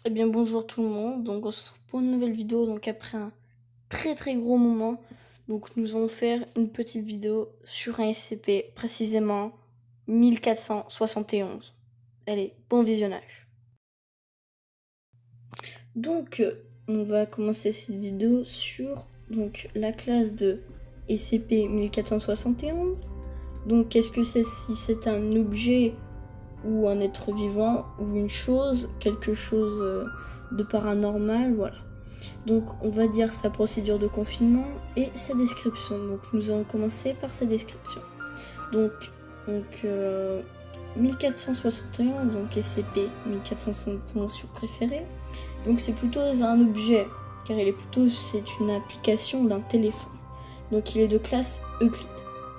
Eh bien bonjour tout le monde, donc on se retrouve pour une nouvelle vidéo, donc après un très gros moment, donc nous allons faire une petite vidéo sur un SCP, précisément 1471. Allez, bon visionnage. Donc on va commencer cette vidéo sur la classe de SCP 1471. Donc qu'est-ce que c'est? Si c'est un objet ou un être vivant, ou une chose, quelque chose de paranormal, voilà. Donc on va dire sa procédure de confinement et sa description. Donc nous allons commencer par sa description. Donc 1461, donc SCP 1471 si vous préférez. Donc c'est plutôt un objet, car c'est une application d'un téléphone. Donc il est de classe Euclide.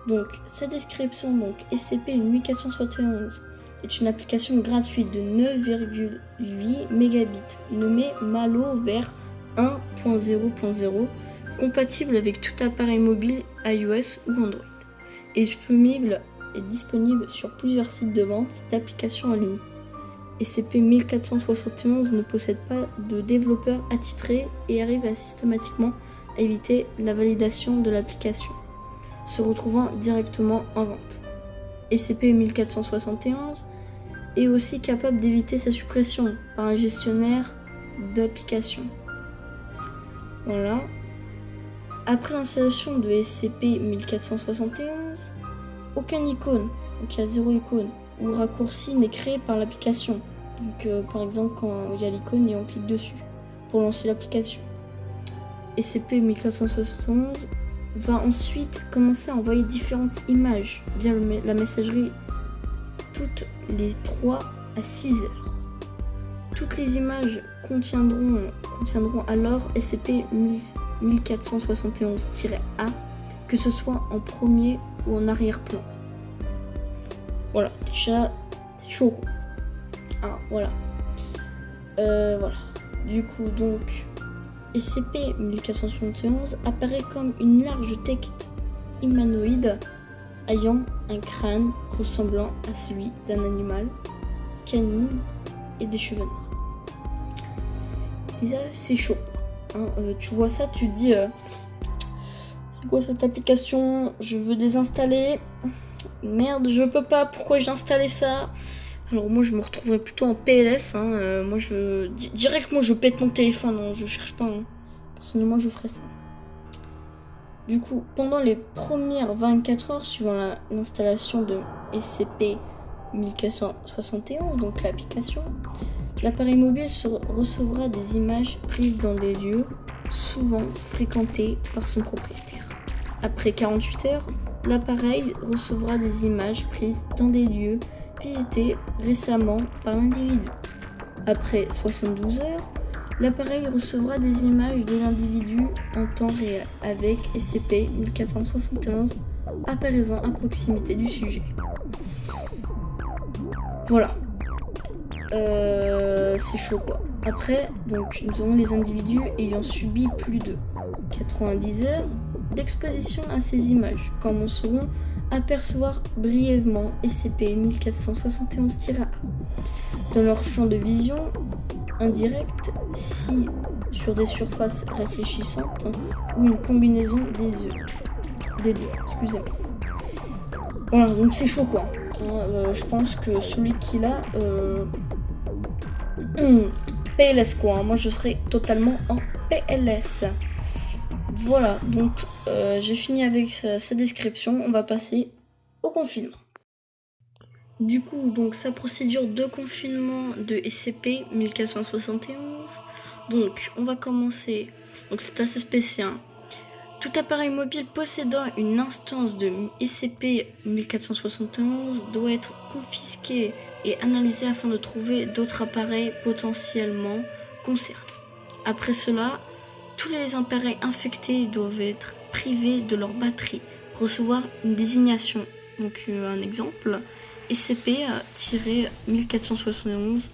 Donc sa description, donc SCP 1471 est une application gratuite de 9,8 mégabits nommée Malo vers 1.0.0, compatible avec tout appareil mobile iOS ou Android, et disponible sur plusieurs sites de vente d'applications en ligne. SCP-1471 ne possède pas de développeur attitré et arrive systématiquement à éviter la validation de l'application, se retrouvant directement en vente. SCP-1471 est aussi capable d'éviter sa suppression par un gestionnaire d'application. Voilà. Après l'installation de SCP-1471, aucun icône, donc il y a 0 icône, ou raccourci n'est créé par l'application. Donc par exemple quand il y a l'icône et on clique dessus pour lancer l'application. SCP-1471 va ensuite commencer à envoyer différentes images via la messagerie toutes les 3 à 6 heures. Toutes les images contiendront alors SCP-1471-A, que ce soit en premier ou en arrière-plan. Voilà, déjà, c'est chaud. Ah, voilà. Voilà. Du coup, donc, SCP-1471 apparaît comme une large tête humanoïde ayant un crâne ressemblant à celui d'un animal, canine et des cheveux noirs. Déjà, c'est chaud. Tu vois ça, tu te dis c'est quoi cette application? Je veux désinstaller. Merde, je peux pas. Pourquoi j'ai installé ça? Alors moi, je me retrouverais plutôt en PLS. Moi, directement, je pète mon téléphone. Je cherche pas. Personnellement, je ferais ça. Du coup, pendant les premières 24 heures suivant l'installation de SCP-1471, donc l'application, l'appareil mobile recevra des images prises dans des lieux souvent fréquentés par son propriétaire. Après 48 heures, l'appareil recevra des images prises dans des lieux visités récemment par l'individu. Après 72 heures, l'appareil recevra des images de l'individu en temps réel avec SCP-1471 apparaissant à proximité du sujet. Voilà. C'est chaud quoi. Après, donc, nous avons les individus ayant subi plus de 90 heures d'exposition à ces images, comme on saura apercevoir brièvement SCP-1471-A dans leur champ de vision indirect, si sur des surfaces réfléchissantes ou une combinaison des deux. Excusez-moi. Voilà, donc c'est chaud quoi. Je pense que celui qui l'a PLS quoi. Moi je serais totalement en PLS. Voilà, donc j'ai fini avec sa description. On va passer au confinement. Du coup, donc sa procédure de confinement de SCP-1471. Donc, on va commencer. Donc, c'est assez spécial. Tout appareil mobile possédant une instance de SCP-1471 doit être confisqué et analysé afin de trouver d'autres appareils potentiellement concernés. Après cela, tous les appareils infectés doivent être privés de leur batterie, recevoir une désignation. Donc, un exemple. SCP-1471-#,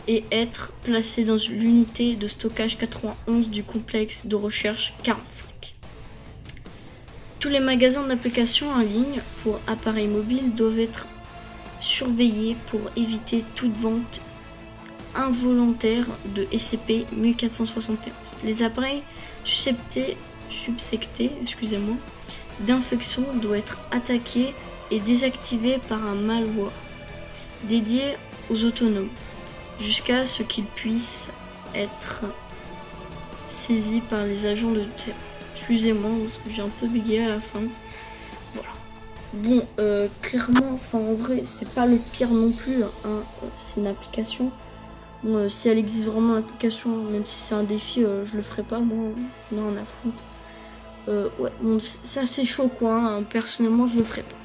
et être placé dans l'unité de stockage 91 du complexe de recherche 45. Tous les magasins d'applications en ligne pour appareils mobiles doivent être surveillés pour éviter toute vente involontaire de SCP-1471. Les appareils subsectés d'infection doivent être attaqués et désactivés par un malware dédié aux autonomes, jusqu'à ce qu'ils puissent être saisis par les agents de terrain. Excusez-moi parce que j'ai un peu bégayé à la fin. Voilà. Bon, clairement, enfin en vrai, c'est pas le pire non plus, hein. C'est une application. Bon, si elle existe vraiment l'application, même si c'est un défi, je le ferai pas, moi, je n'ai rien à foutre. Ouais, bon, c'est assez chaud quoi, hein. Personnellement, je le ferai pas.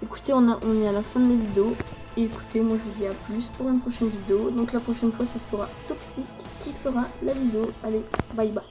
Écoutez, on est à la fin de la vidéo. Et écoutez, moi je vous dis à plus pour une prochaine vidéo. Donc la prochaine fois, ce sera Toxic qui fera la vidéo. Allez, bye bye.